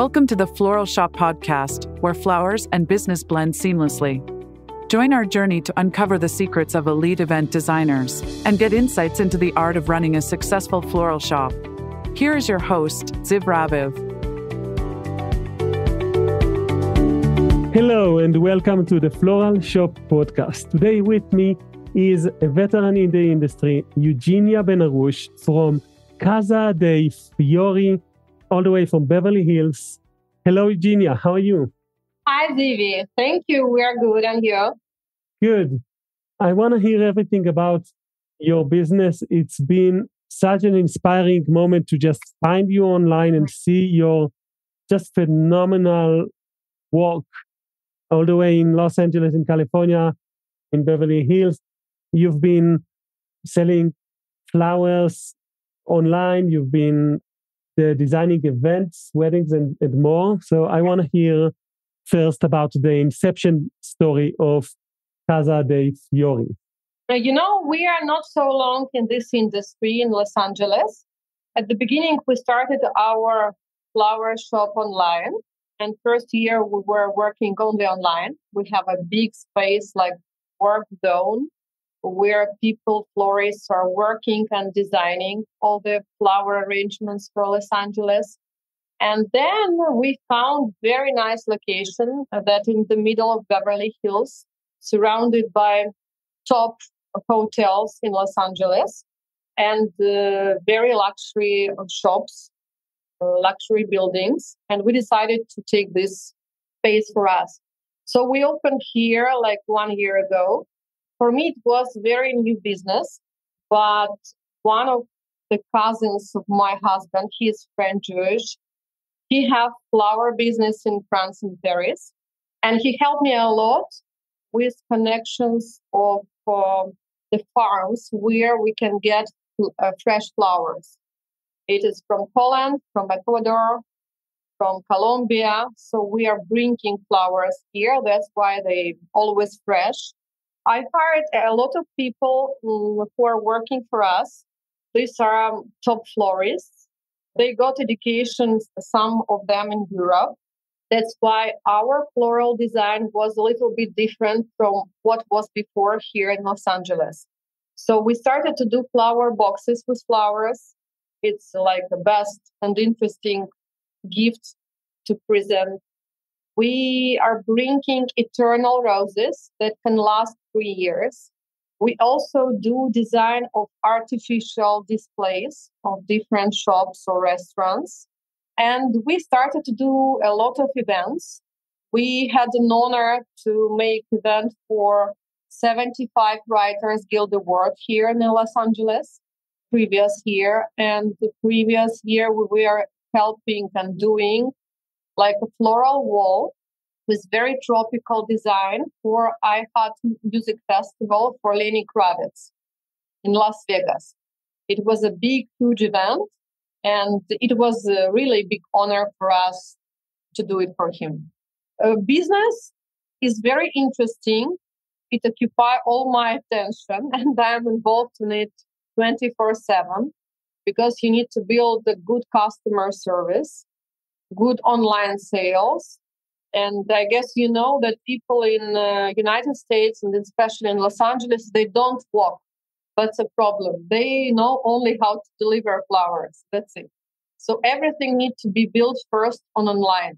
Welcome to the Floral Shop podcast, where flowers and business blend seamlessly. Join our journey to uncover the secrets of elite event designers and get insights into the art of running a successful floral shop. Here is your host, Ziv Raviv. Hello and welcome to the Floral Shop podcast. Today with me is a veteran in the industry, Eugenia Benarouche from Casa Dei Fiori, all the way from Beverly Hills. Hello, Eugenia. How are you? Hi, Zivi. Thank you. We are good. And you? Good. I want to hear everything about your business. It's been such an inspiring moment to just find you online and see your just phenomenal work all the way in Los Angeles, in California, in Beverly Hills. You've been selling flowers online. You've been designing events, weddings, and more. So I want to hear first about the inception story of Casa Dei Fiori. We are not so long in this industry in Los Angeles. At the beginning, we started our flower shop online. And first year, we were working only online. We have a big space like work zone where people, florists, are working and designing all the flower arrangements for Los Angeles. And then we found very nice location that in the middle of Beverly Hills, surrounded by top hotels in Los Angeles and very luxury shops, luxury buildings. And we decided to take this space for us. So we opened here like 1 year ago. For me, it was very new business, but one of the cousins of my husband, he is French Jewish. He have flower business in France and Paris, and he helped me a lot with connections of the farms where we can get fresh flowers. It is from Poland, from Ecuador, from Colombia. So we are bringing flowers here. That's why they always fresh. I hired a lot of people who are working for us. These are top florists. They got educations, some of them in Europe. That's why our floral design was a little bit different from what was before here in Los Angeles. So we started to do flower boxes with flowers. It's like the best and interesting gift to present. We are bringing eternal roses that can last 3 years. We also do design of artificial displays of different shops or restaurants. And we started to do a lot of events. We had an honor to make event for 75 Writers Guild Award here in Los Angeles previous year. And the previous year we were helping and doing like a floral wall with very tropical design for iHeart Music Festival for Lenny Kravitz in Las Vegas. It was a big, huge event, and it was a really big honor for us to do it for him. Business is very interesting. It occupies all my attention, and I'm involved in it 24/7 because you need to build a good customer service, good online sales. And I guess you know that people in the United States, and especially in Los Angeles, they don't walk. That's a problem. They know only how to deliver flowers. That's it. So everything needs to be built first on online.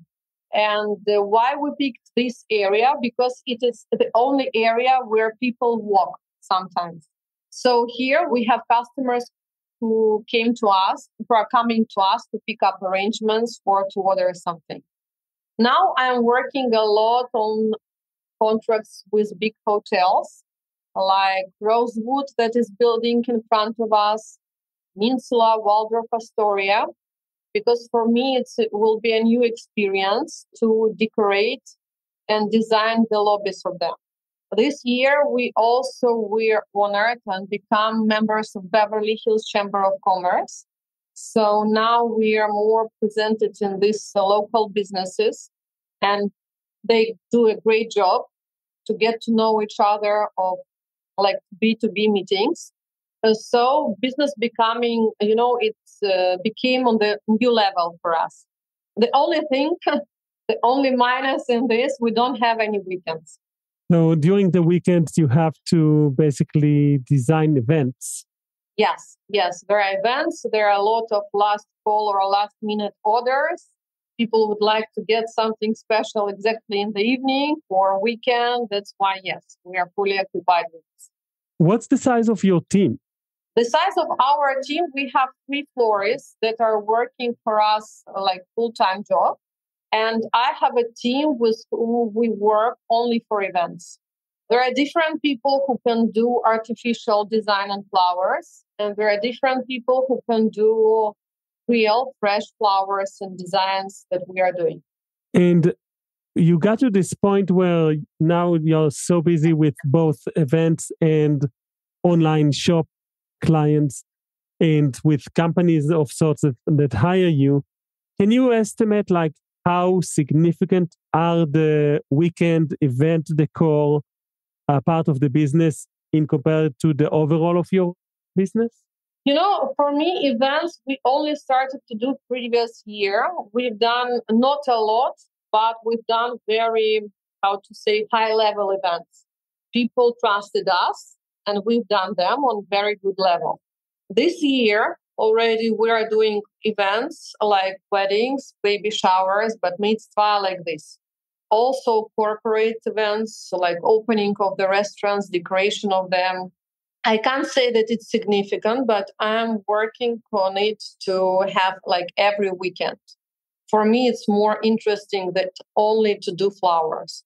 And why we picked this area? Because it is the only area where people walk sometimes. So here we have customers who are coming to us to pick up arrangements or to order something. Now I'm working a lot on contracts with big hotels like Rosewood that is building in front of us, Peninsula, Waldorf Astoria, because for me it will be a new experience to decorate and design the lobbies of them. This year we were honored and become members of Beverly Hills Chamber of Commerce. So now we are more presented in these local businesses, and they do a great job to get to know each other of like B2B meetings. So business becoming, it became on the new level for us. The only thing, the only minus in this, we don't have any weekends. So during the weekends, you have to basically design events. Yes. There are events. There are a lot of last call or last minute orders. People would like to get something special exactly in the evening or weekend. That's why, yes, we are fully occupied with this. What's the size of your team? The size of our team, we have 3 florists that are working for us like full-time job. And I have a team with whom we work only for events. There are different people who can do artificial design and flowers. And there are different people who can do real fresh flowers and designs that we are doing. And you got to this point where now you're so busy with both events and online shop clients and with companies of sorts that hire you. Can you estimate like how significant are the weekend event decor part of the business in compared to the overall of your business? For me, events, we only started to do previous year. We've done not a lot, but we've done very, high level events. People trusted us and we've done them on very good level. This year, already we are doing events like weddings, baby showers, but mitzvah like this. Also corporate events, like opening of the restaurants, decoration of them. I can't say that it's significant, but I'm working on it to have like every weekend. For me, it's more interesting that only to do flowers.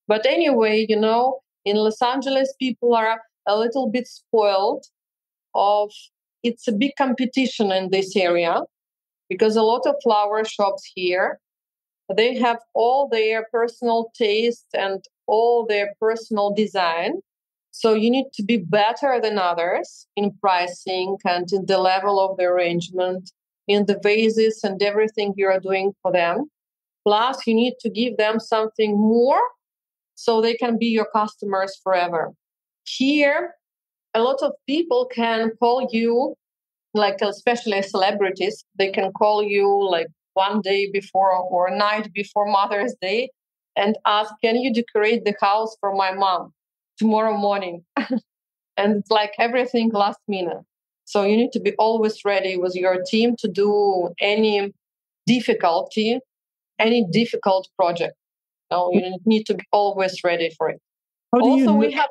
But anyway, in Los Angeles, people are a little bit spoiled of it's a big competition in this area because a lot of flower shops here, they have all their personal taste and all their personal design. So you need to be better than others in pricing and in the level of the arrangement, in the vases and everything you are doing for them. Plus, you need to give them something more so they can be your customers forever. Here, a lot of people can call you, like especially celebrities, they can call you like one day before or a night before Mother's Day and ask, can you decorate the house for my mom tomorrow morning? And it's like everything last minute. So you need to be always ready with your team to do any difficult project. You need to be always ready for it. We have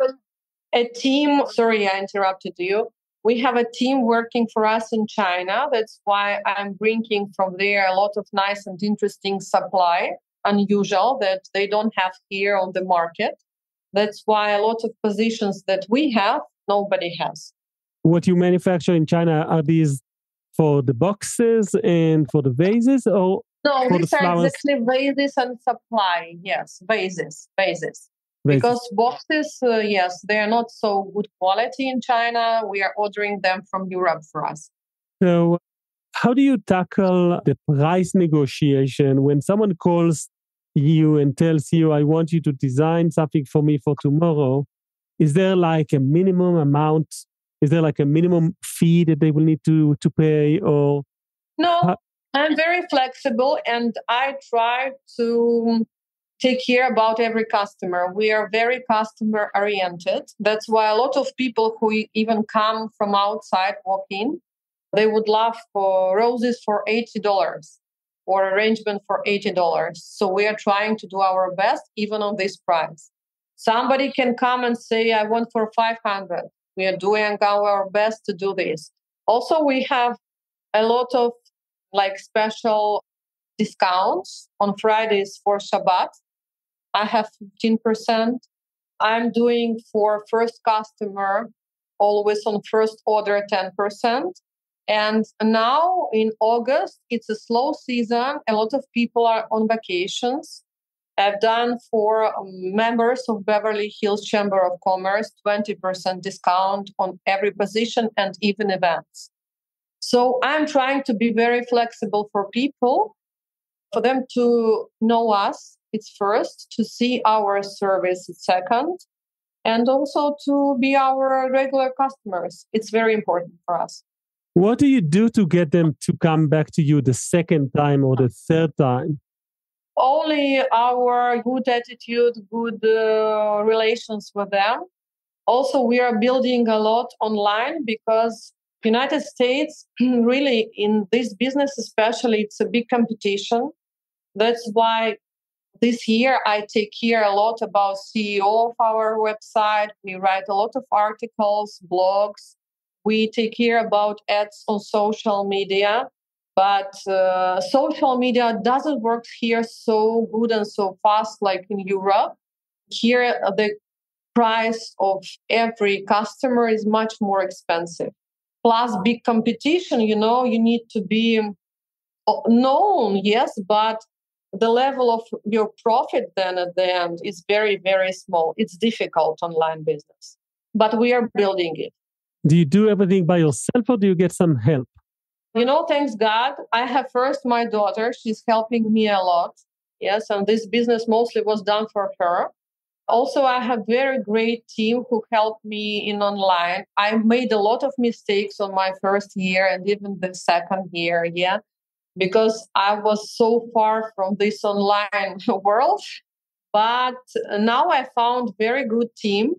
a team. Sorry, I interrupted you. We have a team working for us in China. That's why I'm bringing from there a lot of nice and interesting supply, unusual that they don't have here on the market. That's why a lot of positions that we have, nobody has. What you manufacture in China, are these for the boxes and for the vases or no, for these the are flowers? exactly vases and supply. Yes, vases. Because boxes, yes, they are not so good quality in China. We are ordering them from Europe for us. So how do you tackle the price negotiation when someone calls you and tells you, I want you to design something for me for tomorrow? Is there like a minimum amount? Is there like a minimum fee that they will need to pay? Or no, I'm very flexible and I try to take care about every customer. We are very customer oriented. That's why a lot of people who even come from outside walk in, they would love for roses for $80 or arrangement for $80. So we are trying to do our best even on this price. Somebody can come and say, I want for 500. We are doing our best to do this. Also, we have a lot of like special discounts on Fridays for Shabbat. I have 15%. I'm doing for first customer, always on first order, 10%. And now in August, it's a slow season. A lot of people are on vacations. I've done for members of Beverly Hills Chamber of Commerce, 20% discount on every position and even events. So I'm trying to be very flexible for people, for them to know us. It's first, to see our service, it's second, and also to be our regular customers. It's very important for us. What do you do to get them to come back to you the second time or the third time? Only our good attitude, good relations with them. Also, we are building a lot online because United States, really in this business especially, it's a big competition. That's why this year I take care a lot about CEO of our website. We write a lot of articles, blogs. We take care about ads on social media. But social media doesn't work here so good and so fast like in Europe. Here, the price of every customer is much more expensive. Plus, big competition, you need to be known, yes, but the level of your profit then at the end is very, very small. It's difficult online business, but we are building it. Do you do everything by yourself or do you get some help? Thanks God, I have first my daughter. She's helping me a lot. Yes, and this business mostly was done for her. Also, I have very great team who helped me in online. I made a lot of mistakes on my first year and even the second year, yeah, because I was so far from this online world. But now I found very good team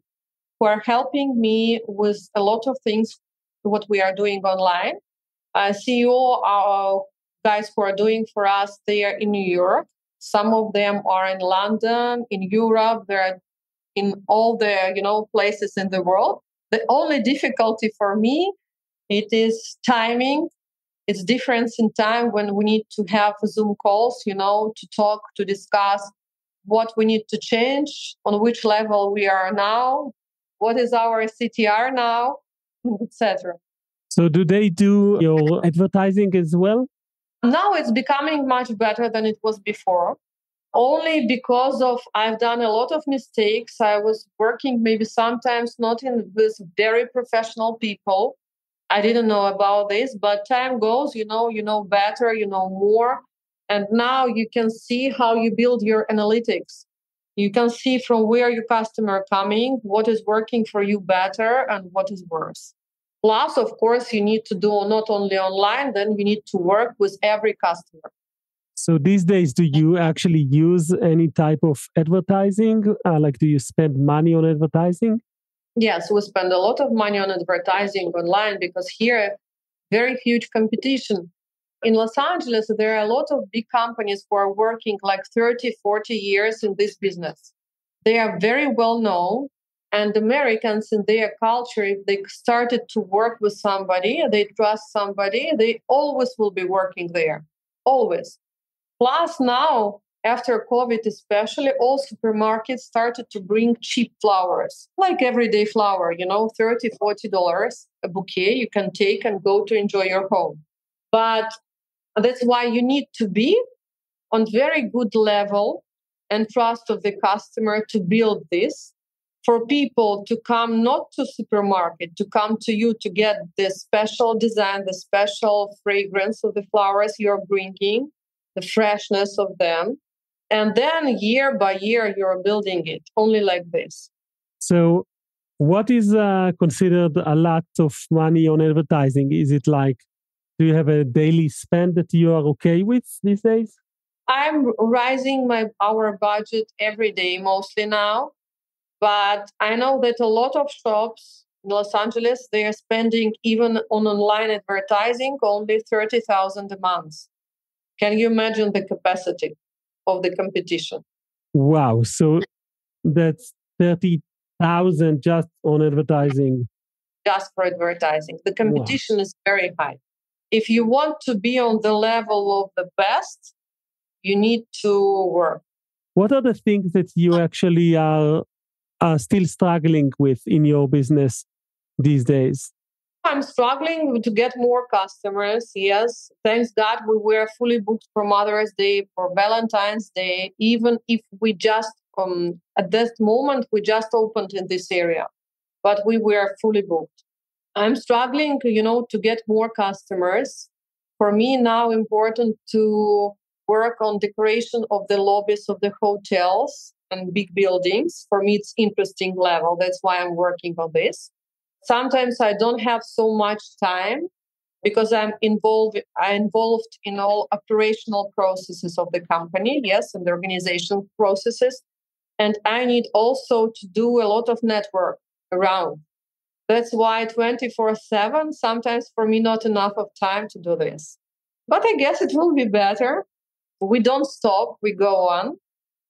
who are helping me with a lot of things, what we are doing online. CEO, our guys who are doing for us, they are in New York. Some of them are in London, in Europe. They're in all the places in the world. The only difficulty for me, it is timing. It's difference in time when we need to have Zoom calls, to talk, to discuss what we need to change, on which level we are now, what is our CTR now, etc. So do they do your advertising as well? Now it's becoming much better than it was before. Only because of I've done a lot of mistakes. I was working maybe sometimes not with very professional people. I didn't know about this, but time goes, you know better, you know more. And now you can see how you build your analytics. You can see from where your customer coming, what is working for you better and what is worse. Plus, of course, you need to do not only online, then you need to work with every customer. So these days, do you actually use any type of advertising? Do you spend money on advertising? Yes, we spend a lot of money on advertising online because here, very huge competition. In Los Angeles, there are a lot of big companies who are working like 30, 40 years in this business. They are very well known. And Americans in their culture, if they started to work with somebody, they trust somebody, they always will be working there. Always. Plus now, after COVID especially, all supermarkets started to bring cheap flowers, like everyday flower, $30, $40 a bouquet you can take and go to enjoy your home. But that's why you need to be on very good level and trust of the customer to build this. For people to come not to supermarket, to come to you to get the special design, the special fragrance of the flowers you're bringing, the freshness of them. And then year by year, you're building it only like this. So what is considered a lot of money on advertising? Is it do you have a daily spend that you are okay with these days? I'm rising our budget every day, mostly now. But I know that a lot of shops in Los Angeles, they are spending even on online advertising only $30,000 a month. Can you imagine the capacity of the competition? Wow. So that's 30,000 just on advertising. Just for advertising. The competition is very high. If you want to be on the level of the best, you need to work. What are the things that you actually are still struggling with in your business these days? I'm struggling to get more customers. Yes. Thanks God, we were fully booked for Mother's Day, for Valentine's Day, even if we just, at this moment, we just opened in this area, but we were fully booked. I'm struggling, to get more customers. For me now, important to work on decoration of the lobbies of the hotels and big buildings. For me, it's interesting level. That's why I'm working on this. Sometimes I don't have so much time because I involved in all operational processes of the company, yes, and the organization processes. And I need also to do a lot of network around. That's why 24/7, sometimes for me, not enough of time to do this. But I guess it will be better. We don't stop, we go on,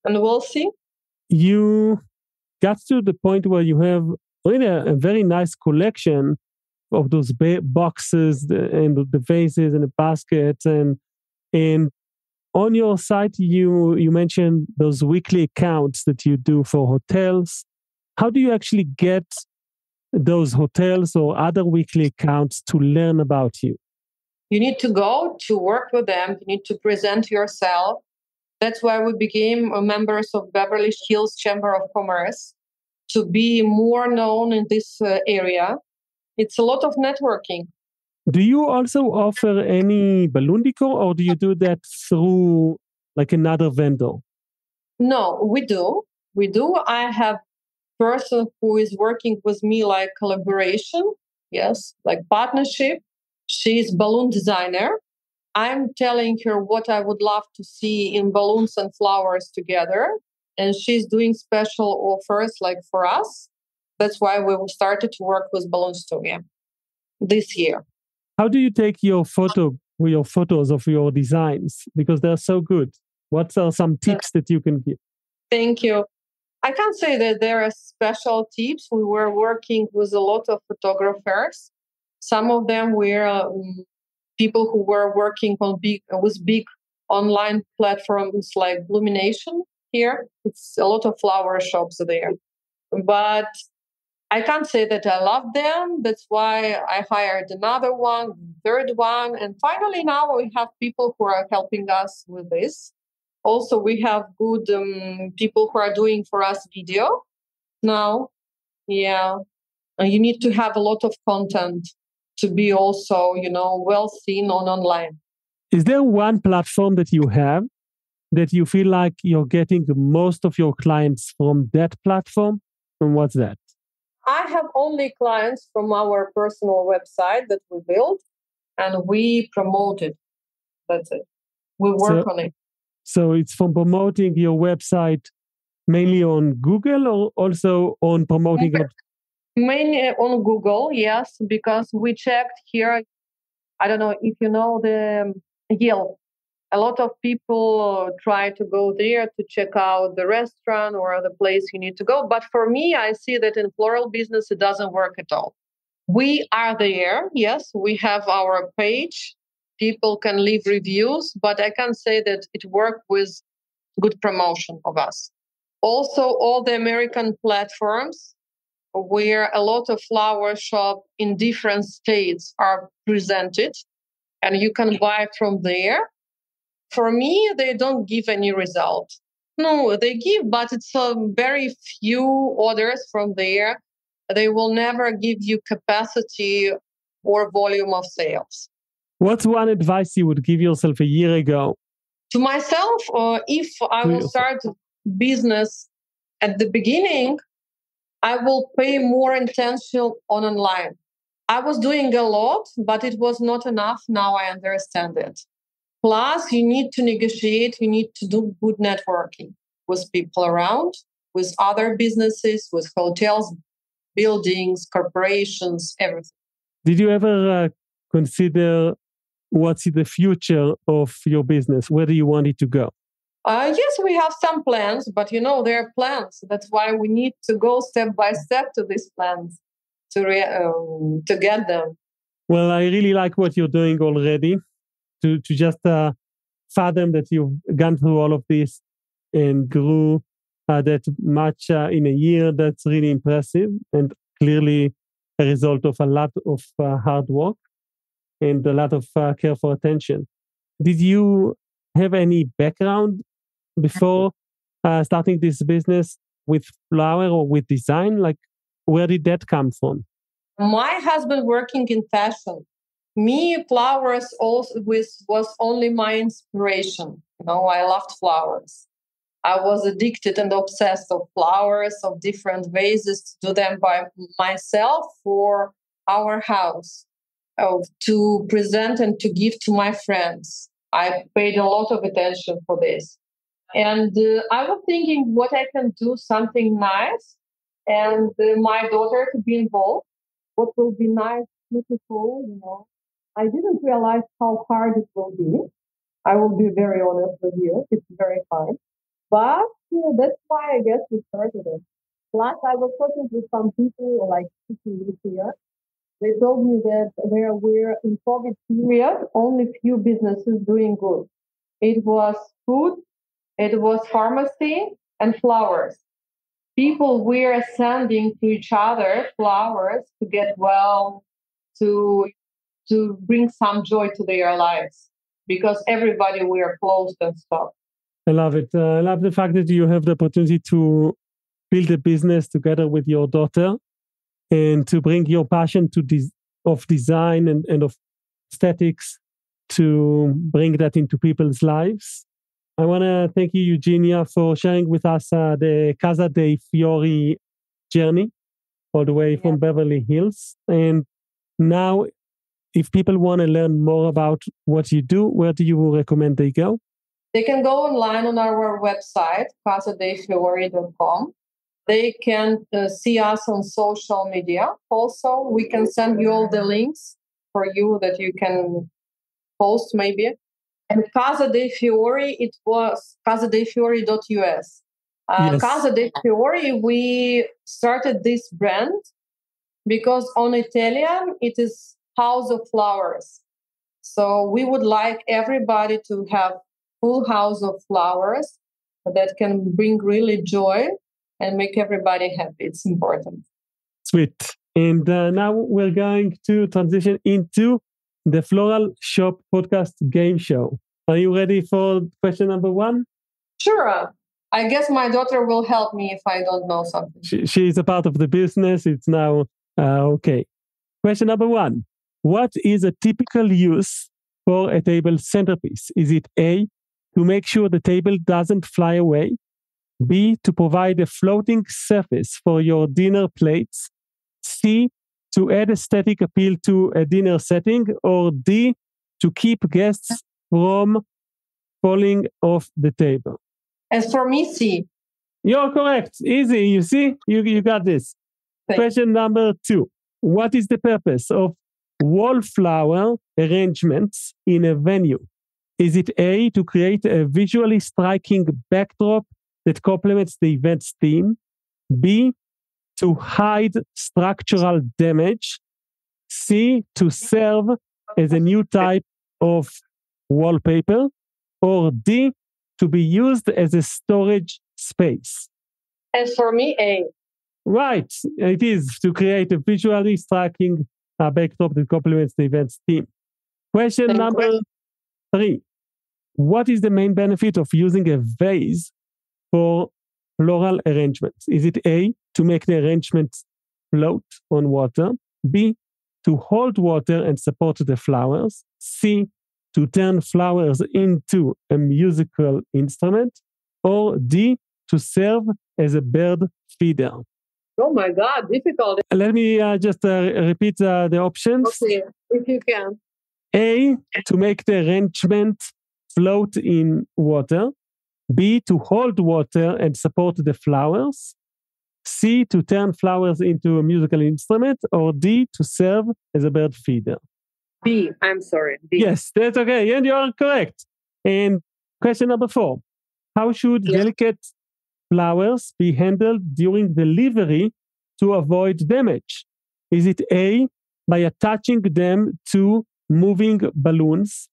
and we'll see. You got to the point where you have really a very nice collection of those boxes and the vases and the baskets. And on your site, you mentioned those weekly accounts that you do for hotels. How do you actually get those hotels or other weekly accounts to learn about you? You need to go to work with them. You need to present yourself. That's why we became members of Beverly Hills Chamber of Commerce, to be more known in this area. It's a lot of networking. Do you also offer any balloon decor, or do you do that through like another vendor? No, we do. We do. I have person who is working with me like collaboration, yes, like partnership. She's balloon designer. I'm telling her what I would love to see in balloons and flowers together. And she's doing special offers like for us. That's why we started to work with Balloon Studio this year. How do you take your photos of your designs? Because they're so good. What are some tips that you can give? Thank you. I can't say that there are special tips. We were working with a lot of photographers. Some of them were people who were working on big online platforms like Illumination here. It's a lot of flower shops there. But I can't say that I love them. That's why I hired another one, third one. And finally, now we have people who are helping us with this. Also, we have good people who are doing for us video now. Yeah. And you need to have a lot of content to be also, well seen on online. Is there one platform that you have that you feel like you're getting most of your clients from that platform? And what's that? I have only clients from our personal website that we built and we promote it. That's it. We work on it. So it's from promoting your website mainly on Google or also on promoting it? Mainly on Google, yes, because we checked here. I don't know if you know the Yelp. A lot of people try to go there to check out the restaurant or the place you need to go. But for me, I see that in floral business, it doesn't work at all. We are there. Yes, we have our page. People can leave reviews, but I can't say that it worked with good promotion of us. Also, all the American platforms where a lot of flower shops in different states are presented and you can buy from there. For me, they don't give any result. No, they give, but it's very few orders from there. They will never give you capacity or volume of sales. What's one advice you would give yourself a year ago? To myself, if I will start business at the beginning, I will pay more attention on online. I was doing a lot, but it was not enough. Now I understand it. Plus, you need to negotiate. You need to do good networking with people around, with other businesses, with hotels, buildings, corporations, everything. Did you ever consider what's the future of your business? Where do you want it to go? Yes, we have some plans, but there are plans. That's why we need to go step by step to these plans to get them. Well, I really like what you're doing already. To just fathom that you've gone through all of this and grew that much in a year, that's really impressive and clearly a result of a lot of hard work and a lot of care for attention. Did you have any background before starting this business with flower or with design? Like, where did that come from? My husband working in fashion. Me, flowers also was only my inspiration. I loved flowers. I was addicted and obsessed of flowers, of different vases, to do them by myself for our house. to present and to give to my friends. I paid a lot of attention for this. And I was thinking what I can do something nice and my daughter to be involved. What will be nice, beautiful. I didn't realize how hard it will be. I will be very honest with you. It's very fun. But that's why I guess we started it. Plus, I was talking with some people like people here. They told me that there were in COVID period only few businesses doing good. It was food, it was pharmacy, and flowers. People were sending to each other flowers to get well, to bring some joy to their lives because everybody were closed and stuff. I love it. I love the fact that you have the opportunity to build a business together with your daughter and to bring your passion of design and of aesthetics to bring that into people's lives. I want to thank you, Eugenia, for sharing with us the Casa Dei Fiori journey all the way from Beverly Hills. And now, if people want to learn more about what you do, where do you recommend they go? They can go online on our website, casadeifiori.com. They can see us on social media. Also, we can send you all the links for you that you can post maybe. And Casa Dei Fiori, it was casadeifiori.us. Yes. Casa Dei Fiori, we started this brand because on Italian, it is house of flowers. So we would like everybody to have full house of flowers that can bring really joy and make everybody happy. It's important. Sweet. And now we're going to transition into the Floral Shop podcast game show. Are you ready for question number 1? Sure. I guess my daughter will help me if I don't know something. She is a part of the business. It's now okay. Question number 1. What is a typical use for a table centerpiece? Is it A, to make sure the table doesn't fly away? B, to provide a floating surface for your dinner plates? C, to add aesthetic appeal to a dinner setting? Or D, to keep guests from falling off the table? As for me, C. You're correct. Easy. You see, you got this. Question number 2. What is the purpose of wallflower arrangements in a venue? Is it A, to create a visually striking backdrop that complements the event's theme? B, to hide structural damage? C, to serve as a new type of wallpaper? Or D, to be used as a storage space? As for me, A. Right. It is to create a visually striking backdrop that complements the event's theme. Question number 3. What is the main benefit of using a vase for floral arrangements? Is it A, to make the arrangements float on water? B, to hold water and support the flowers? C, to turn flowers into a musical instrument? Or D, to serve as a bird feeder? Oh my God, difficult. Let me just repeat the options. Okay, if you can. A, to make the arrangement float in water. B, to hold water and support the flowers. C, to turn flowers into a musical instrument. Or D, to serve as a bird feeder. B, I'm sorry. B. Yes, that's okay. And you are correct. And question number 4. How should delicate flowers be handled during delivery to avoid damage? Is it A, by attaching them to moving balloons?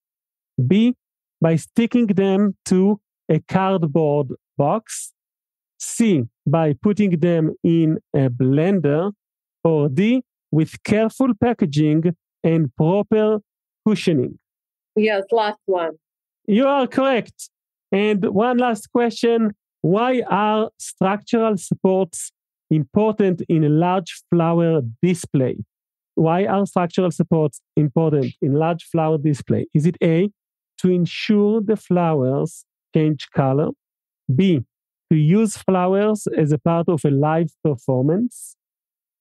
B, by sticking them to a cardboard box? C, by putting them in a blender? Or D, with careful packaging and proper cushioning? Yes, last one. You are correct. And one last question. Why are structural supports important in a large flower display? Why are structural supports important in large flower display? Is it A, to ensure the flowers change color? B, to use flowers as a part of a live performance?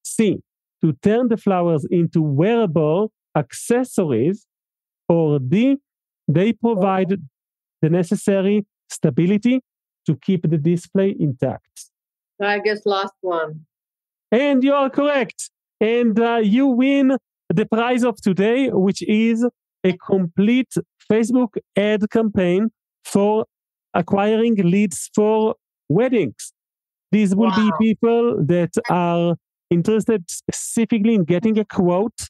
C, to turn the flowers into wearable accessories, or D, they provide the necessary stability to keep the display intact. I guess last one. And you are correct. And you win the prize of today, which is a complete Facebook ad campaign for acquiring leads for weddings. These will be people that are interested specifically in getting a quote,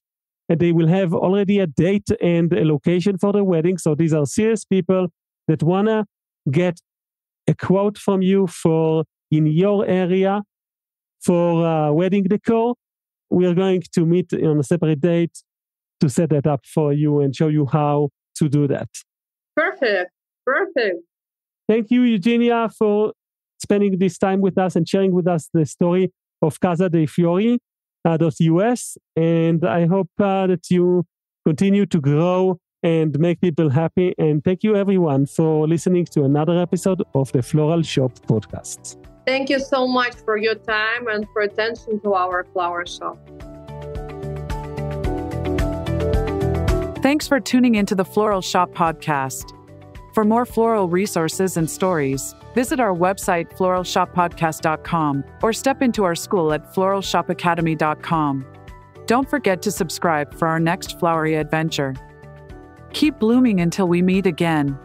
and they will have already a date and a location for the wedding. So these are serious people that want to get a quote from you for in your area for wedding decor. We are going to meet on a separate date to set that up for you and show you how to do that. Perfect. Thank you, Eugenia, for spending this time with us and sharing with us the story of Casa Dei Fiori, .us. And I hope that you continue to grow and make people happy. And thank you, everyone, for listening to another episode of the Floral Shop podcast. Thank you so much for your time and for attention to our flower shop. Thanks for tuning into the Floral Shop podcast. For more floral resources and stories, visit our website floralshoppodcast.com or step into our school at floralshopacademy.com. Don't forget to subscribe for our next flowery adventure. Keep blooming until we meet again.